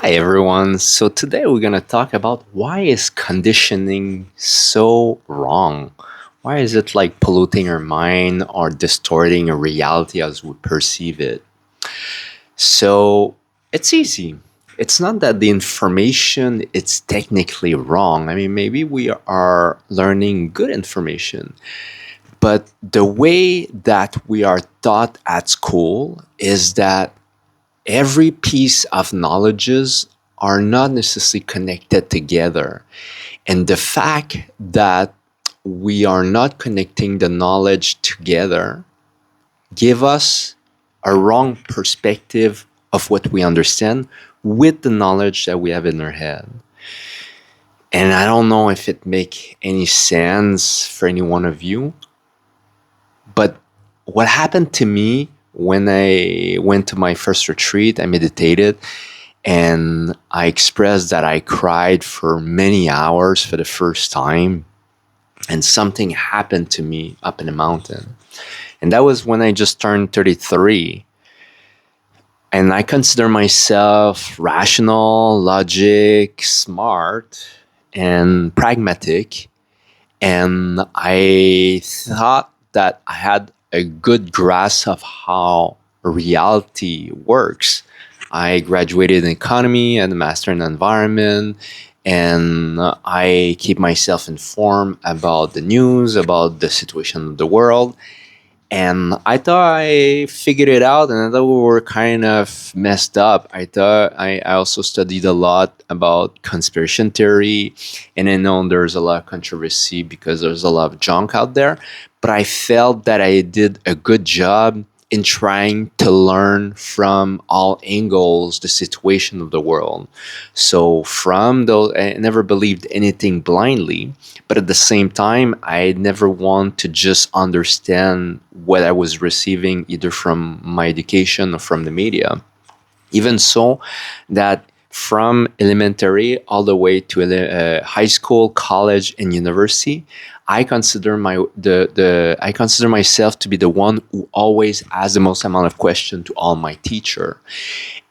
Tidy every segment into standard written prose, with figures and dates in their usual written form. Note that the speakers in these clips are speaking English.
Hi everyone. So today we're going to talk about why is conditioning so wrong? Why is it like polluting our mind or distorting a reality as we perceive it? So it's easy. It's not that the information it's technically wrong. I mean, maybe we are learning good information, but the way that we are taught at school is that every piece of knowledges are not necessarily connected together. And the fact that we are not connecting the knowledge together give us a wrong perspective of what we understand with the knowledge that we have in our head. And I don't know if it make any sense for any one of you, but what happened to me when I went to my first retreat, I meditated, and I expressed that I cried for many hours for the first time, and something happened to me up in the mountain. And that was when I just turned 33. And I consider myself rational, logic, smart, and pragmatic. And I thought that I had a good grasp of how reality works. I graduated in economy and a master in environment, and I keep myself informed about the news, about the situation of the world. And I thought I figured it out, and I thought we were kind of messed up. I also studied a lot about conspiracy theory, and I know there's a lot of controversy because there's a lot of junk out there. But I felt that I did a good job in trying to learn from all angles the situation of the world. So from those, I never believed anything blindly, but at the same time, I never want to just understand what I was receiving either from my education or from the media. Even so, that from elementary all the way to high school, college, and university, I consider myself to be the one who always asks the most amount of questions to all my teacher.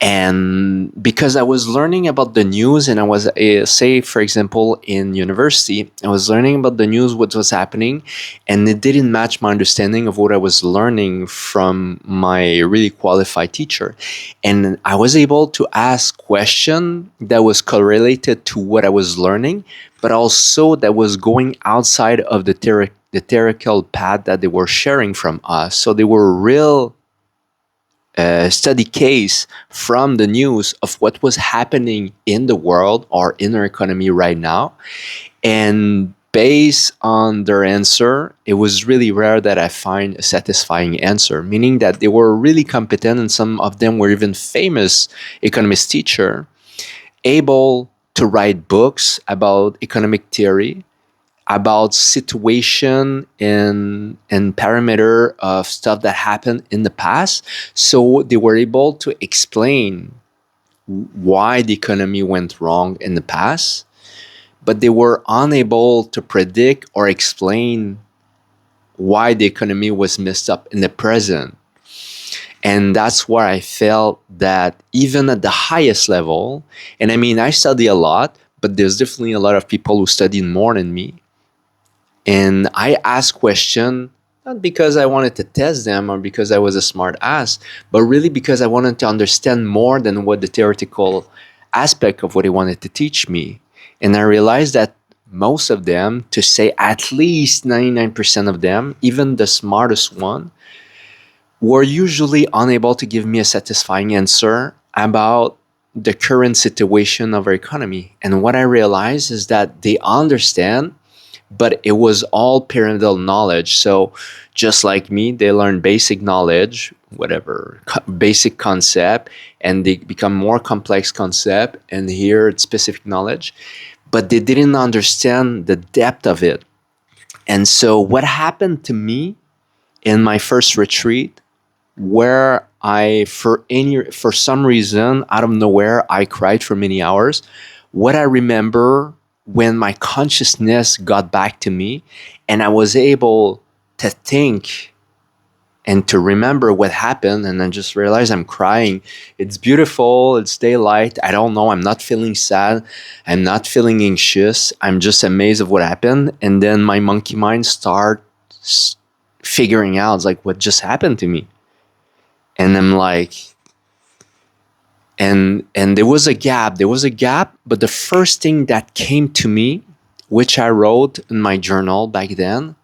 And because I was learning about the news, and I was say for example in university, I was learning about the news, what was happening, and it didn't match my understanding of what I was learning from my really qualified teacher. And I was able to ask question that was correlated to what I was learning, but also that was going outside of the theoretical path that they were sharing from us. So they were real study case from the news of what was happening in the world or in our economy right now. And based on their answer, it was really rare that I find a satisfying answer, meaning that they were really competent, and some of them were even famous economist teacher, able to write books about economic theory, about situation and parameter of stuff that happened in the past. So they were able to explain why the economy went wrong in the past, but they were unable to predict or explain why the economy was messed up in the present. And that's where I felt that even at the highest level, and I mean, I study a lot, but there's definitely a lot of people who studied more than me. And I asked questions not because I wanted to test them or because I was a smart ass, but really because I wanted to understand more than what the theoretical aspect of what he wanted to teach me. And I realized that most of them, to say at least 99% of them, even the smartest one, were usually unable to give me a satisfying answer about the current situation of our economy. And what I realized is that they understand, but it was all pyramidal knowledge. So just like me, they learn basic knowledge, whatever, basic concept, and they become more complex concept and hear specific knowledge, but they didn't understand the depth of it. And so what happened to me in my first retreat, where for some reason out of nowhere I cried for many hours. What I remember, when my consciousness got back to me and I was able to think and to remember what happened, and then just realize I'm crying. It's beautiful, it's daylight, I don't know, I'm not feeling sad, I'm not feeling anxious, I'm just amazed of what happened. And then my monkey mind starts figuring out, it's like, what just happened to me? And I'm like, and there was a gap, but the first thing that came to me, which I wrote in my journal back then,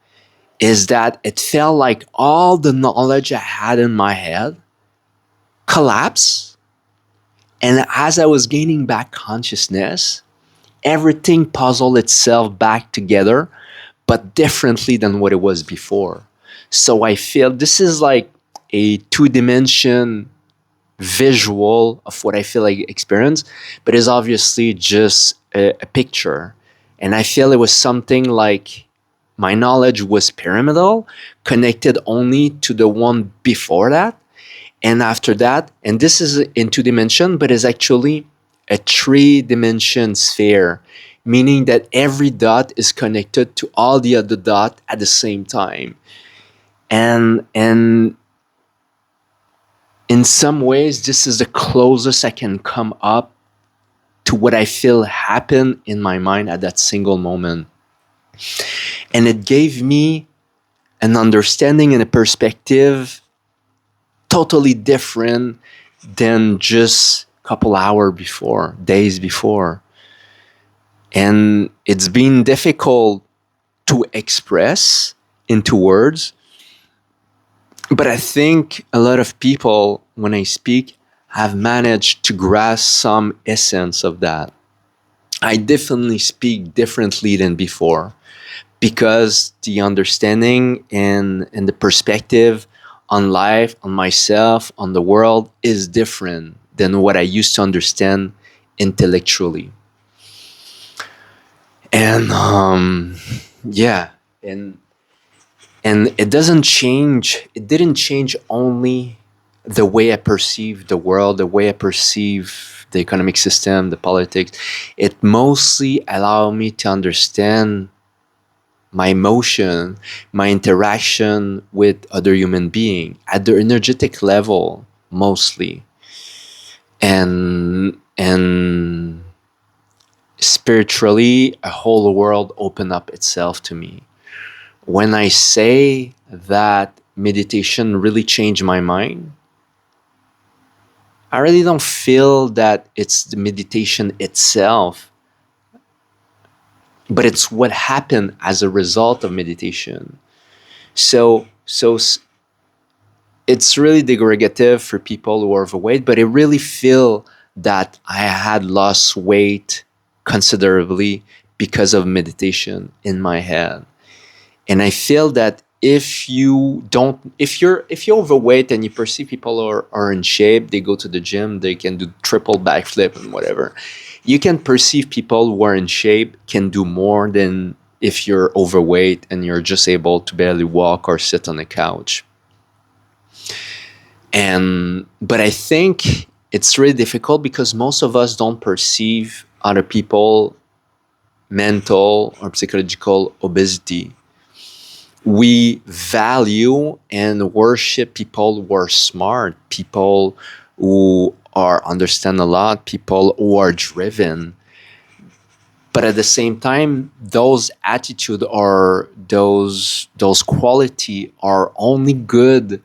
is that it felt like all the knowledge I had in my head collapsed. And as I was gaining back consciousness, everything puzzled itself back together, but differently than what it was before. So I feel this is like a 2 dimension visual of what I feel like experience, but it's obviously just a picture. And I feel it was something like my knowledge was pyramidal, connected only to the one before that. And after that, and this is in 2 dimension, but it's actually a 3 dimension sphere, meaning that every dot is connected to all the other dot at the same time. And in some ways, this is the closest I can come up to what I feel happened in my mind at that single moment. And it gave me an understanding and a perspective totally different than just a couple hours before, days before. And it's been difficult to express into words, but I think a lot of people, when I speak, have managed to grasp some essence of that. I definitely speak differently than before because the understanding and the perspective on life, on myself, on the world is different than what I used to understand intellectually. And yeah, and it doesn't change. It didn't change only the way I perceive the world, the way I perceive the economic system, the politics. It mostly allowed me to understand my emotion, my interaction with other human being at the energetic level mostly, and spiritually, a whole world opened up itself to me. When I say that meditation really changed my mind, I really don't feel that it's the meditation itself, but it's what happened as a result of meditation. So it's really derogative for people who are overweight, but I really feel that I had lost weight considerably because of meditation in my head. And I feel that if you're overweight and you perceive people are in shape, they go to the gym, they can do triple backflip and whatever, you can perceive people who are in shape can do more than if you're overweight and you're just able to barely walk or sit on a couch. And but I think it's really difficult because most of us don't perceive other people mental or psychological obesity. We value and worship people who are smart, people who are understand a lot, people who are driven. But at the same time, those attitude or those quality are only good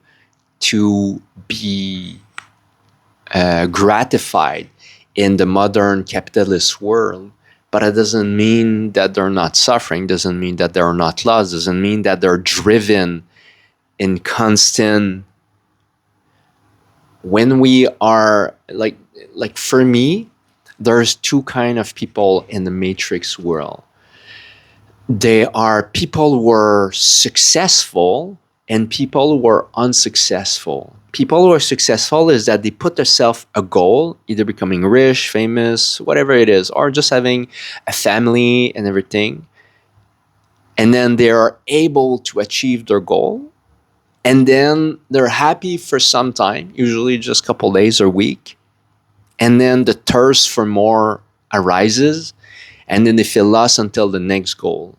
to be gratified in the modern capitalist world. But it doesn't mean that they're not suffering, doesn't mean that they're not lost, doesn't mean that they're driven in constant. When we are like for me, there's two kind of people in the matrix world. They are people who are successful and people who are unsuccessful. People who are successful is that they put themselves a goal, either becoming rich, famous, whatever it is, or just having a family and everything. And then they are able to achieve their goal. And then they're happy for some time, usually just a couple days or week. And then the thirst for more arises. And then they feel lost until the next goal.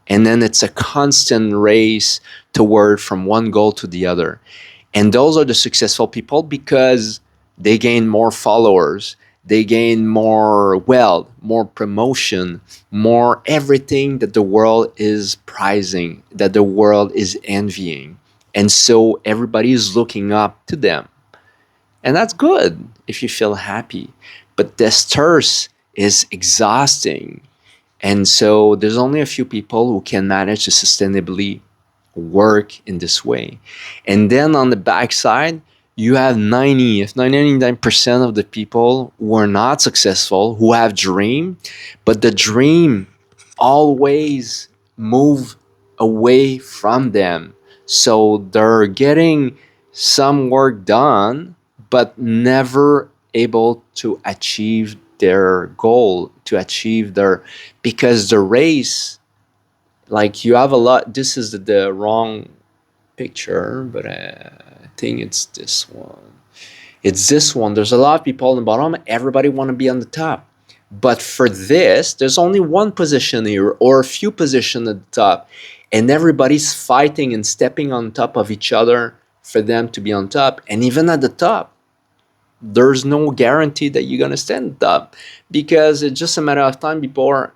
And then it's a constant race toward from one goal to the other. And those are the successful people because they gain more followers, they gain more wealth, more promotion, more everything that the world is prizing, that the world is envying. And so everybody is looking up to them. And that's good if you feel happy. But this thirst is exhausting. And so there's only a few people who can manage to sustainably work in this way. And then on the backside, you have 90, if 99% of the people who are not successful, who have dream, but the dream always move away from them. So they're getting some work done, but never able to achieve their goal, to achieve their, because the race, like you have a lot, this is the wrong picture, but I think it's this one. It's this one. There's a lot of people on the bottom. Everybody want to be on the top. But for this, there's only one position here or a few positions at the top. And everybody's fighting and stepping on top of each other for them to be on top. And even at the top, there's no guarantee that you're going to stand up because it's just a matter of time before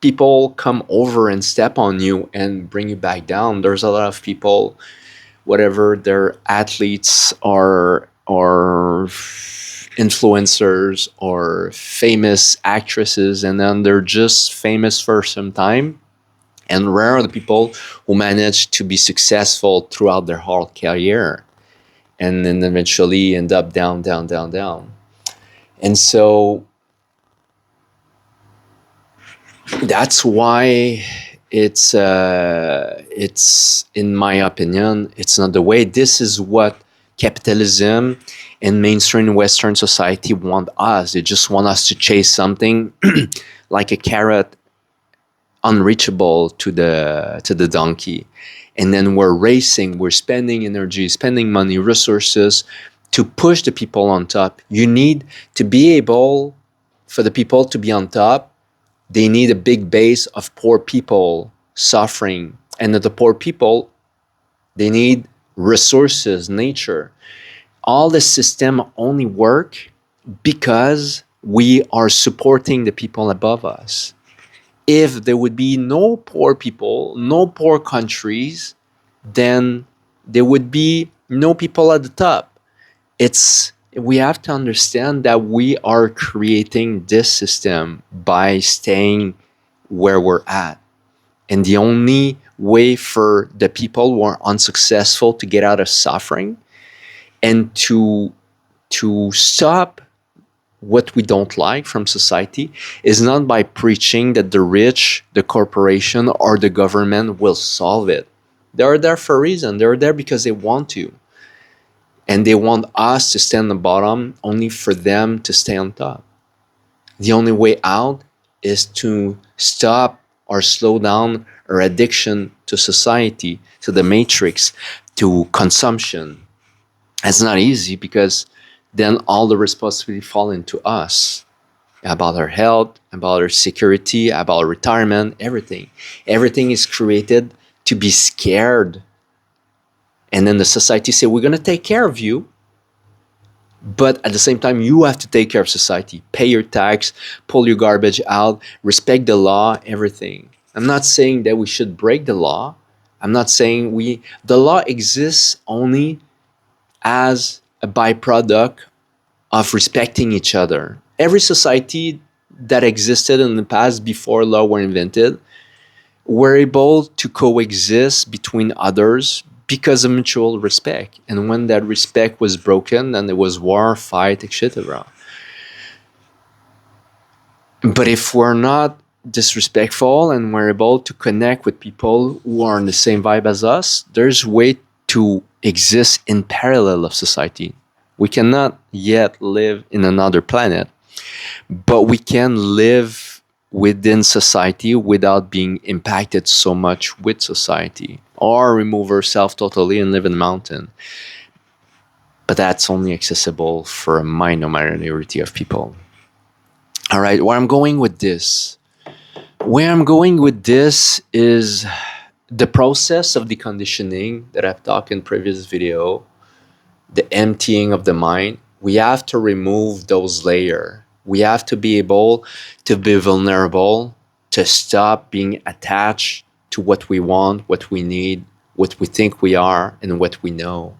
people come over and step on you and bring you back down. There's a lot of people, whatever they're athletes or influencers or famous actresses, and then they're just famous for some time. And rare are the people who manage to be successful throughout their whole career and then eventually end up down, down, down, down. And so that's why it's in my opinion, it's not the way. This is what capitalism and mainstream Western society want us. They just want us to chase something like a carrot unreachable to the donkey. And then we're racing, we're spending energy, spending money, resources to push the people on top. You need to be able for the people to be on top. They need a big base of poor people suffering. And the poor people, they need resources, nature. All the system only work because we are supporting the people above us. If there would be no poor people, no poor countries, then there would be no people at the top. We have to understand that we are creating this system by staying where we're at. And the only way for the people who are unsuccessful to get out of suffering and to stop what we don't like from society is not by preaching that the rich, the corporation, or the government will solve it. They're there for a reason. They're there because they want to. And they want us to stay on the bottom only for them to stay on top. The only way out is to stop or slow down our addiction to society, to the matrix, to consumption. It's not easy because then all the responsibility fall into us about our health, about our security, about our retirement, everything. Everything is created to be scared. And then the society say, we're going to take care of you. But at the same time, you have to take care of society. Pay your tax, pull your garbage out, respect the law, everything. I'm not saying that we should break the law. I'm not saying the law exists only as a byproduct of respecting each other. Every society that existed in the past before law were invented were able to coexist between others because of mutual respect. And when that respect was broken, then there was war, fight, etc. But if we're not disrespectful and we're able to connect with people who are on the same vibe as us, there's a way to exist in parallel of society. We cannot yet live in another planet, but we can live within society without being impacted so much with society, or remove ourselves totally and live in a mountain. But that's only accessible for a minority of people. All right, where I'm going with this Where I'm going with this is the process of deconditioning that I've talked in previous video, the emptying of the mind. We have to remove those layers. We have to be able to be vulnerable, to stop being attached to what we want, what we need, what we think we are, and what we know.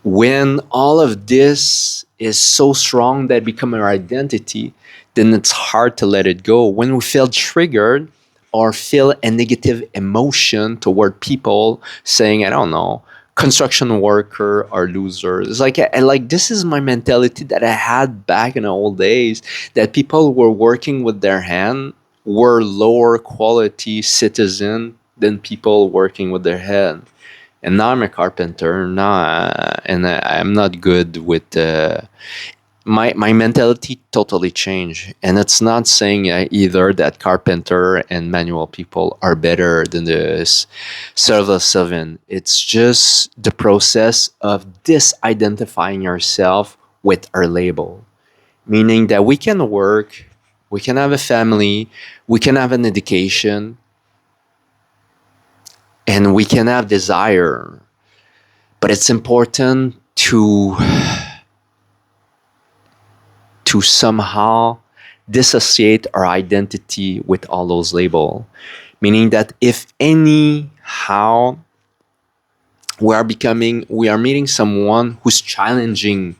When all of this is so strong that become our identity, then it's hard to let it go. When we feel triggered or feel a negative emotion toward people saying, I don't know, construction worker or loser. It's like like this is my mentality that I had back in the old days, that people were working with their hand were lower quality citizen than people working with their head. And now I'm a carpenter now, and I'm not good with my mentality totally changed. And it's not saying either that carpenter and manual people are better than the civil servant. It's just the process of disidentifying yourself with our label, meaning that we can work, we can have a family, we can have an education, and we can have desire. But it's important to somehow dissociate our identity with all those labels. Meaning that if anyhow we are meeting someone who's challenging,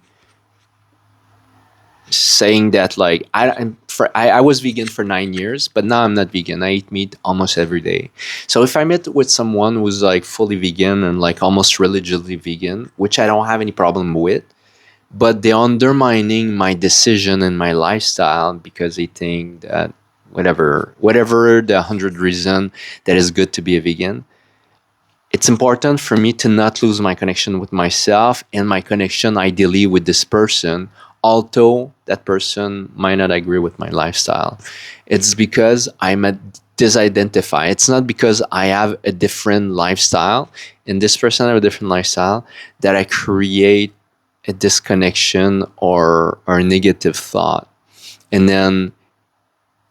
saying that like I was vegan for 9 years, but now I'm not vegan. I eat meat almost every day. So if I met with someone who's like fully vegan and like almost religiously vegan, which I don't have any problem with, but they're undermining my decision and my lifestyle because they think that whatever the 100 reason that is good to be a vegan, it's important for me to not lose my connection with myself and my connection ideally with this person, although that person might not agree with my lifestyle. It's because I'm a disidentify. It's not because I have a different lifestyle and this person have a different lifestyle that I create a disconnection or a negative thought. And then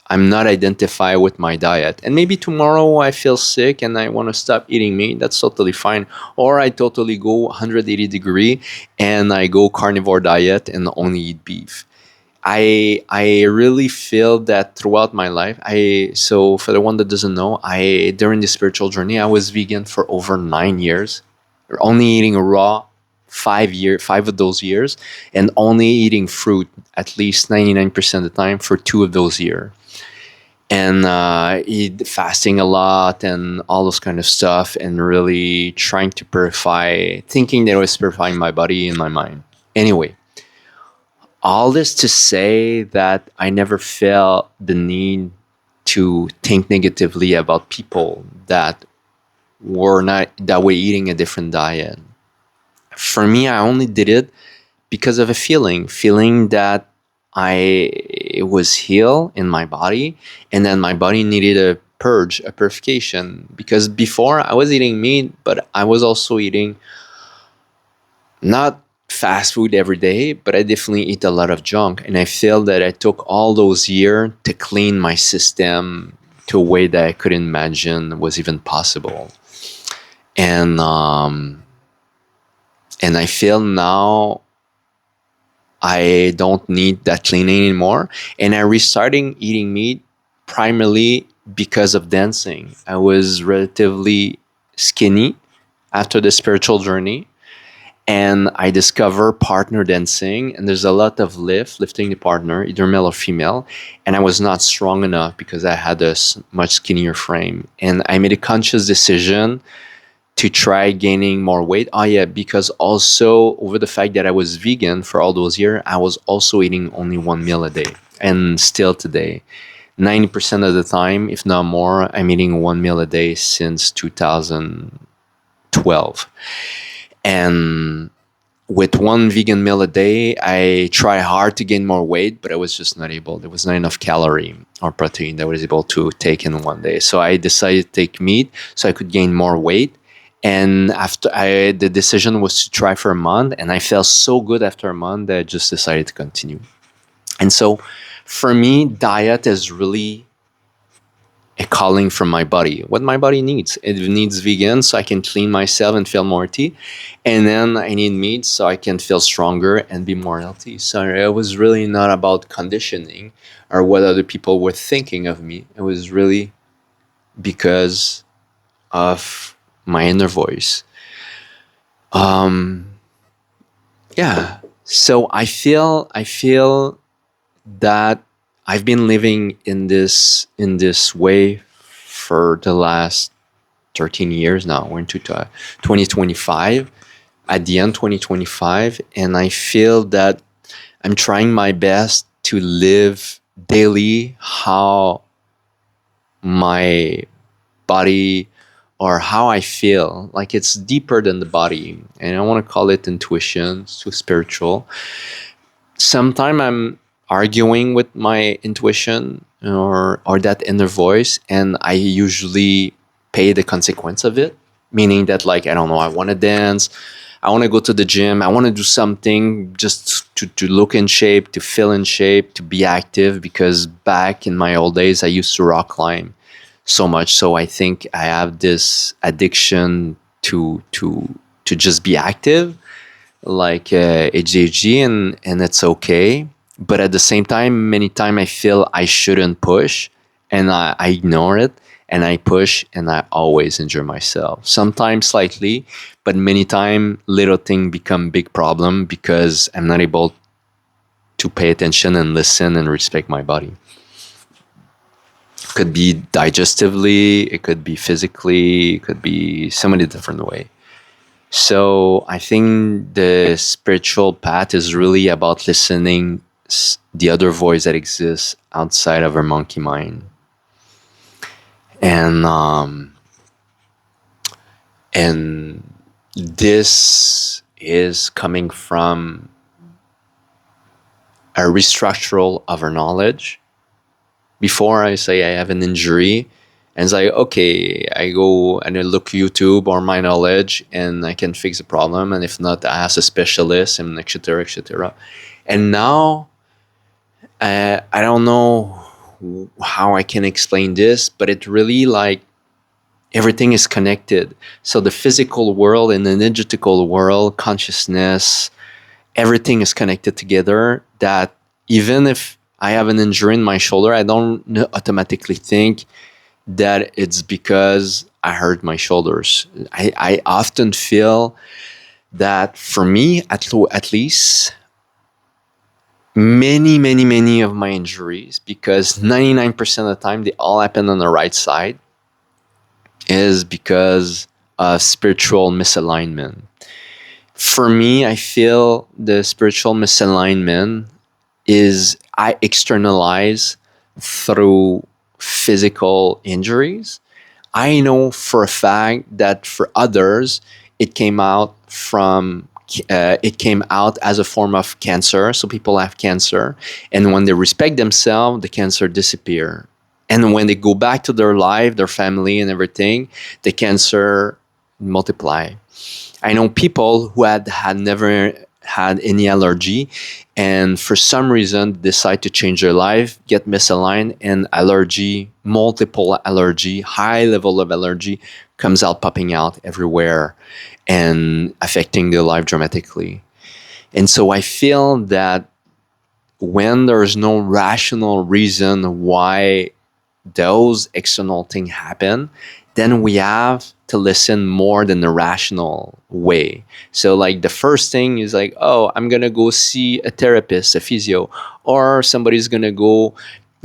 I'm not identify with my diet. And maybe tomorrow I feel sick and I want to stop eating meat. That's totally fine. Or I totally go 180 degree and I go carnivore diet and only eat beef. I really feel that throughout my life. So for the one that doesn't know, I during the spiritual journey, I was vegan for over 9 years, only eating raw 5 of those years, and only eating fruit at least 99% of the time for 2 of those years, and eat fasting a lot and all those kind of stuff, and really trying to purify, thinking that I was purifying my body and my mind. Anyway, all this to say that I never felt the need to think negatively about people that were eating a different diet. For me, I only did it because of a feeling that I was healed in my body, and then my body needed a purge, a purification. Because before I was eating meat, but I was also eating not fast food every day, but I definitely eat a lot of junk. And I feel that I took all those years to clean my system to a way that I couldn't imagine was even possible. And I feel now I don't need that cleaning anymore. And I restarting eating meat primarily because of dancing. I was relatively skinny after the spiritual journey, and I discovered partner dancing, and there's a lot of lifting the partner, either male or female, and I was not strong enough because I had a much skinnier frame. And I made a conscious decision to try gaining more weight. Oh yeah, because also over the fact that I was vegan for all those years, I was also eating only one meal a day. And still today, 90% of the time, if not more, I'm eating one meal a day since 2012. And with one vegan meal a day, I try hard to gain more weight, but I was just not able. There was not enough calorie or protein that I was able to take in one day. So I decided to take meat so I could gain more weight. And the decision was to try for a month, and I felt so good after a month that I just decided to continue. And so for me, diet is really a calling from my body, what my body needs. It needs vegan so I can clean myself and feel more healthy. And then I need meat so I can feel stronger and be more healthy. So it was really not about conditioning or what other people were thinking of me. It was really because of my inner voice. Um, yeah. So I feel that I've been living in this way for the last 13 years now. We're into 2025, at the end 2025, and I feel that I'm trying my best to live daily how my body or how I feel. Like it's deeper than the body, and I want to call it intuition. It's too spiritual. Sometimes I'm arguing with my intuition or that inner voice, and I usually pay the consequence of it. Meaning that, like, I don't know, I want to dance, I want to go to the gym, I want to do something just to look in shape, to feel in shape, to be active. Because back in my old days, I used to rock climb so much. So I think I have this addiction to just be active, like ADHD, and it's okay. But at the same time, many times I feel I shouldn't push, and I ignore it, and I push, and I always injure myself. Sometimes slightly, but many times little thing become big problem because I'm not able to pay attention and listen and respect my body. Could be digestively, it could be physically, it could be so many different ways. So I think the spiritual path is really about listening the other voice that exists outside of our monkey mind, and and this is coming from a restructural of our knowledge. Before I say I have an injury, and it's like, okay, I go and I look YouTube or my knowledge and I can fix the problem. And if not, I ask a specialist and et cetera, et cetera. And now I don't know how I can explain this, but it really, like, everything is connected. So the physical world and the energetical world, consciousness, everything is connected together. That even if I have an injury in my shoulder, I don't automatically think that it's because I hurt my shoulders. I often feel that for me, at least, many of my injuries, because 99% of the time they all happen on the right side, is because of spiritual misalignment. For me, I feel the spiritual misalignment is I externalize through physical injuries. I know for a fact that for others, it came out from it came out as a form of cancer. So people have cancer, and when they respect themselves, the cancer disappear. And when they go back to their life, their family, and everything, the cancer multiply. I know people who had never had any allergy, and for some reason decide to change their life, get misaligned, and allergy, multiple allergy, high level of allergy comes out, popping out everywhere and affecting their life dramatically. And so I feel that when there's no rational reason why those external things happen, then we have to listen more than the rational way. So, like, the first thing is like, oh, I'm gonna go see a therapist, a physio, or somebody's gonna go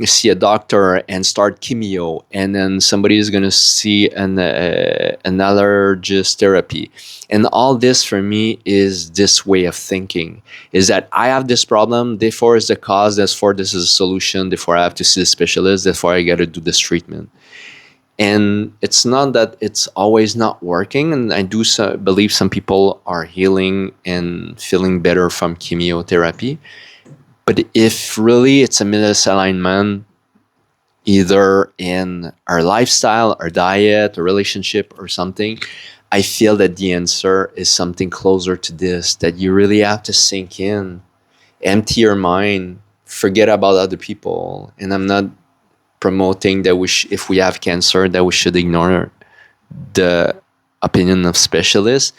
see a doctor and start chemio, and then somebody is gonna see an allergist therapy. And all this for me is this way of thinking: is that I have this problem, therefore is the cause, therefore this is a solution, therefore I have to see a specialist, therefore I got to do this treatment. And it's not that it's always not working. And I do believe some people are healing and feeling better from chemotherapy. But if really it's a misalignment, either in our lifestyle, our diet, a relationship, or something, I feel that the answer is something closer to this, that you really have to sink in, empty your mind, forget about other people. And I'm not promoting that if we have cancer, that we should ignore the opinion of specialists,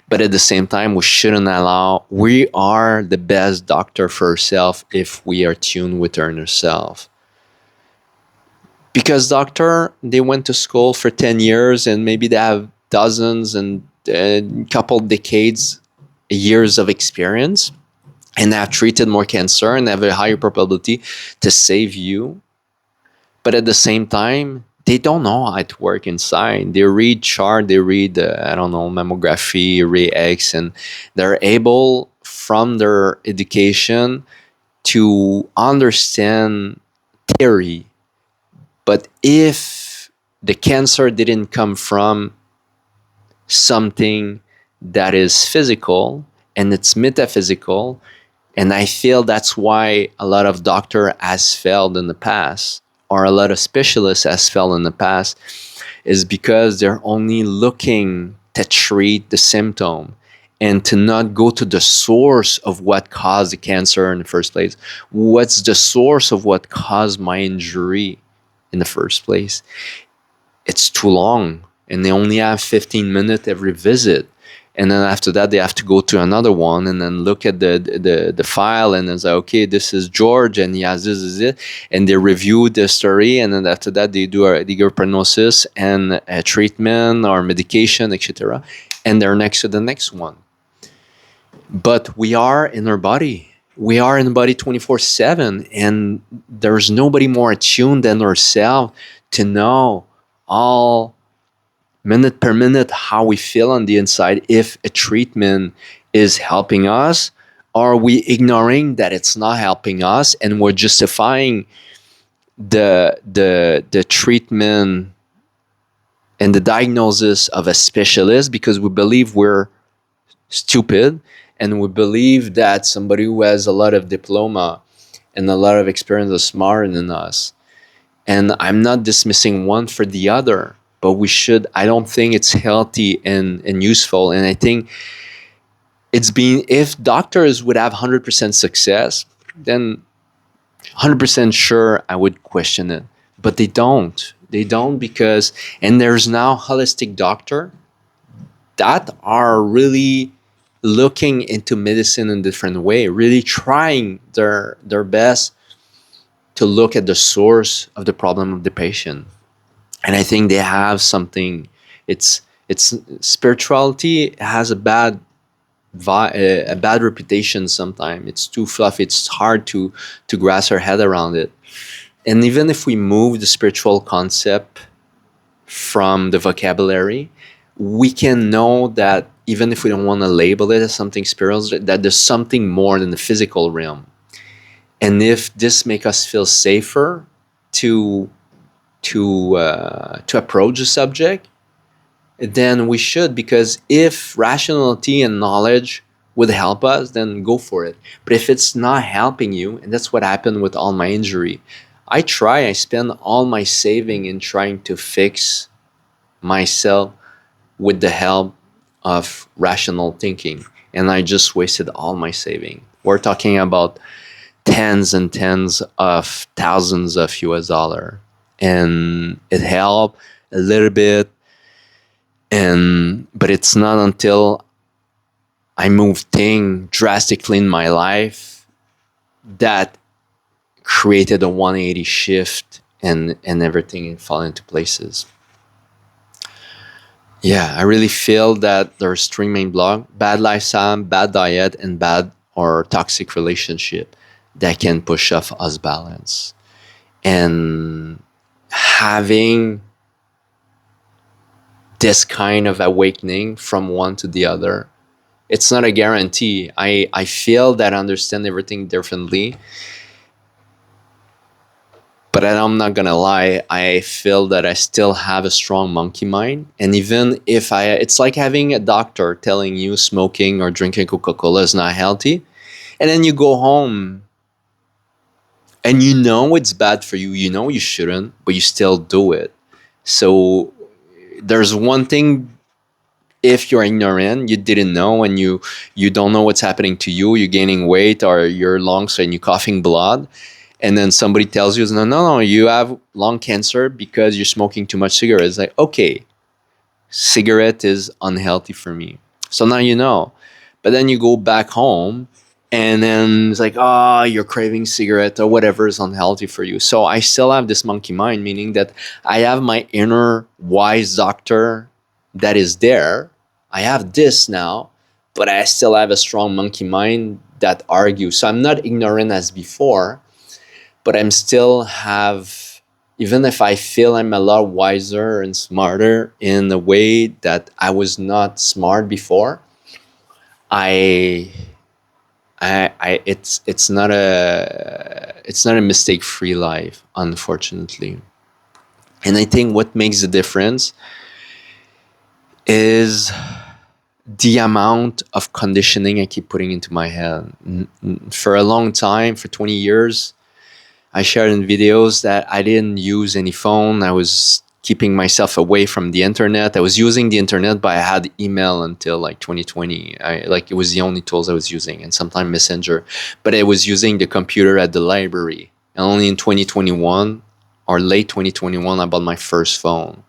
but at the same time, we shouldn't allow. We are the best doctor for ourselves if we are tuned with our inner self. Because doctor, they went to school for 10 years and maybe they have dozens and a couple decades, years of experience, and have treated more cancer and have a higher probability to save you. But at the same time, they don't know how it works inside. They read chart, they read, I don't know, mammography, Ray-X, and they're able from their education to understand theory. But if the cancer didn't come from something that is physical and it's metaphysical, and I feel that's why a lot of doctor has failed in the past, or a lot of specialists has failed in the past, is because they're only looking to treat the symptom and to not go to the source of what caused the cancer in the first place. What's the source of what caused my injury in the first place? It's too long, and they only have 15 minutes every visit. And then after that, they have to go to another one and then look at the file and then say, okay, this is George and he has this is it. And they review the story. And then after that, they do a diagnosis and a treatment or medication, etc. And they're next to the next one. But we are in our body. We are in the body 24/7. And there's nobody more attuned than ourselves to know all minute per minute how we feel on the inside, if a treatment is helping us, or are we ignoring that it's not helping us and we're justifying the treatment and the diagnosis of a specialist because we believe we're stupid, and we believe that somebody who has a lot of diploma and a lot of experience is smarter than us. And I'm not dismissing one for the other, but we should. I don't think it's healthy and useful. And I think if doctors would have 100% success, then 100% sure I would question it. But they don't. They don't because, and there's now holistic doctor that are really looking into medicine in a different way, really trying their best to look at the source of the problem of the patient. And I think they have something. It's spirituality has a bad reputation sometimes. It's too fluffy. It's hard to grasp our head around it. And even if we move the spiritual concept from the vocabulary, we can know that even if we don't want to label it as something spiritual, that there's something more than the physical realm. And if this makes us feel safer to approach the subject, then we should, because if rationality and knowledge would help us, then go for it. But if it's not helping you, and that's what happened with all my injury, I spend all my saving in trying to fix myself with the help of rational thinking, and I just wasted all my saving. We're talking about tens and tens of thousands of US dollar, and it helped a little bit, but it's not until I moved things drastically in my life that created a 180 shift, and everything fell into places. Yeah, I really feel that there's three main blocks: bad lifestyle, bad diet, and bad or toxic relationship that can push off us balance. And having this kind of awakening from one to the other, it's not a guarantee. I feel that I understand everything differently, but I'm not gonna lie, I feel that I still have a strong monkey mind. And even if it's like having a doctor telling you smoking or drinking Coca-Cola is not healthy, and then you go home and you know it's bad for you, you know you shouldn't, but you still do it. So there's one thing, if you're ignorant, you didn't know, and you don't know what's happening to you, you're gaining weight or your lungs and you're coughing blood, And then somebody tells you, no, no, no, you have lung cancer because you're smoking too much cigarettes. It's like, okay, cigarette is unhealthy for me. So now you know. But then you go back home and then it's like, oh, you're craving cigarette or whatever is unhealthy for you. So I still have this monkey mind, meaning that I have my inner wise doctor that is there. I have this now, but I still have a strong monkey mind that argues. So I'm not ignorant as before, but I'm still have, even if I feel I'm a lot wiser and smarter in a way that I was not smart before, I it's not a mistake free life, unfortunately. And I think what makes the difference is the amount of conditioning I keep putting into my head. For a long time, for 20 years, I shared in videos that I didn't use any phone. I was keeping myself away from the internet. I was using the internet, but I had email until like 2020. It was the only tools I was using, and sometimes Messenger. But I was using the computer at the library. And only in 2021 or late 2021, I bought my first phone.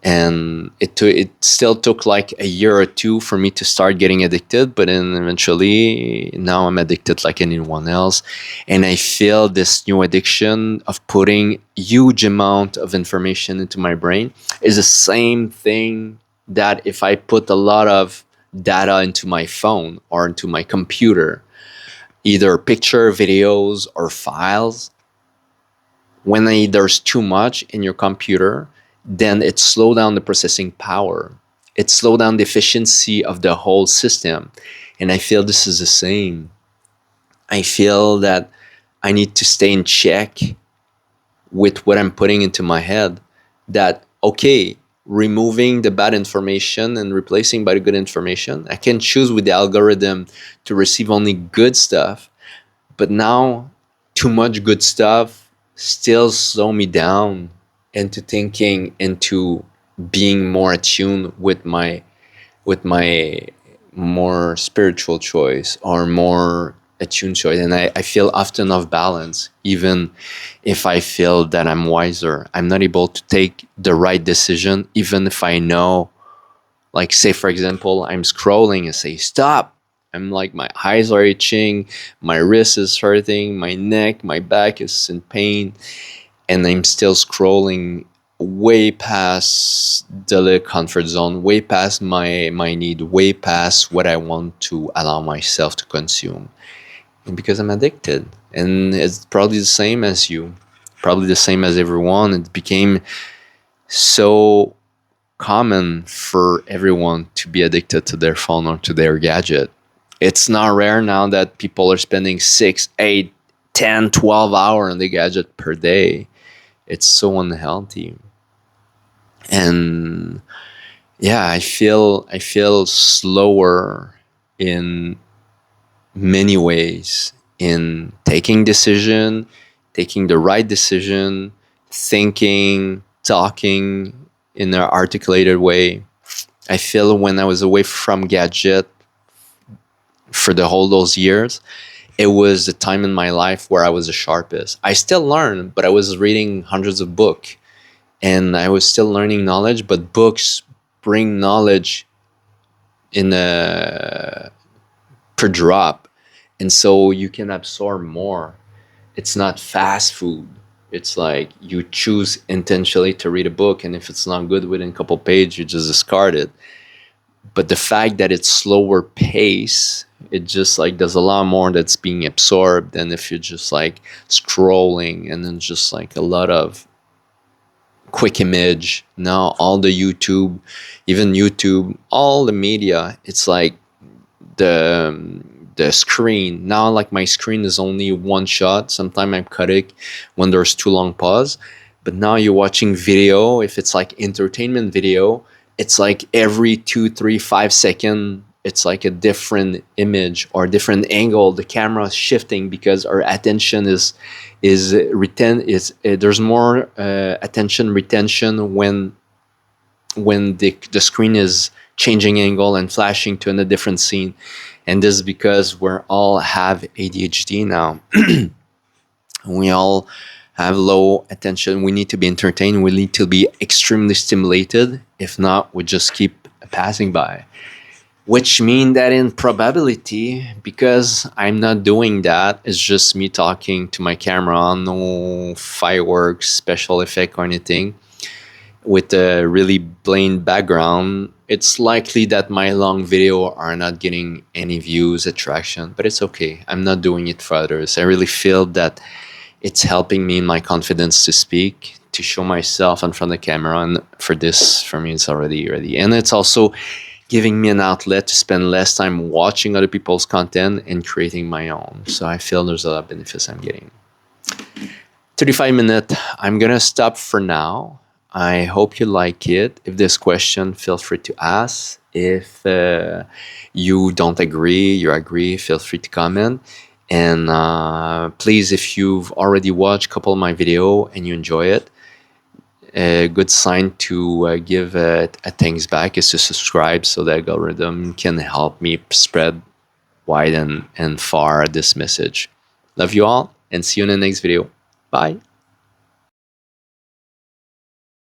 And it still took like a year or two for me to start getting addicted, but then eventually now I'm addicted like anyone else. And I feel this new addiction of putting huge amount of information into my brain is the same thing that if I put a lot of data into my phone or into my computer, either picture, videos, or files, when there's too much in your computer, then it slows down the processing power. It slows down the efficiency of the whole system. And I feel this is the same. I feel that I need to stay in check with what I'm putting into my head. That, okay, removing the bad information and replacing by the good information. I can choose with the algorithm to receive only good stuff. But now, too much good stuff still slow me down into thinking, into being more attuned with my more spiritual choice or more attuned choice. And I feel often off balance, even if I feel that I'm wiser. I'm not able to take the right decision, even if I know, like, say, for example, I'm scrolling and say, stop. I'm like, my eyes are itching, my wrist is hurting, my neck, my back is in pain, and I'm still scrolling way past the little comfort zone, way past my need, way past what I want to allow myself to consume. And because I'm addicted. And it's probably the same as you, probably the same as everyone. It became so common for everyone to be addicted to their phone or to their gadget. It's not rare now that people are spending 6, 8, 10, 12 hours on the gadget per day. It's so unhealthy. And yeah, I feel slower in many ways in taking the right decision, thinking, talking in an articulated way. I feel when I was away from gadget for the whole those years, it was the time in my life where I was the sharpest. I still learn, but I was reading hundreds of books and I was still learning knowledge, but books bring knowledge in a per drop. And so you can absorb more. It's not fast food. It's like you choose intentionally to read a book, and if it's not good within a couple pages, you just discard it. But the fact that it's slower pace, it just like there's a lot more that's being absorbed than if you're just like scrolling and then just like a lot of quick image. Now all the YouTube, even YouTube, all the media, it's like the screen now, like my screen is only one shot. Sometimes I cut it when there's too long pause, but now you're watching video. If it's like entertainment video, it's like every 2, 3, 5 seconds it's like a different image or a different angle. The camera is shifting because our attention is there's more attention retention when the screen is changing angle and flashing to a different scene. And this is because we're all have ADHD now. We all have low attention. We need to be entertained. We need to be extremely stimulated. If not, we just keep passing by. Which mean that in probability, because I'm not doing that, it's just me talking to my camera, no fireworks, special effect or anything, with a really plain background, it's likely that my long video are not getting any views, attraction, but it's okay. I'm not doing it for others. I really feel that it's helping me in my confidence to speak, to show myself in front of the camera, and for this, for me, it's already ready. And it's also giving me an outlet to spend less time watching other people's content and creating my own. So I feel there's a lot of benefits I'm getting. 35 minutes. I'm gonna stop for now. I hope you like it. If there's question, feel free to ask. If you don't agree, you agree, feel free to comment. And please, if you've already watched a couple of my video and you enjoy it, a good sign to give a thanks back is to subscribe, so the algorithm can help me spread wide and far this message. Love you all, and see you in the next video. Bye.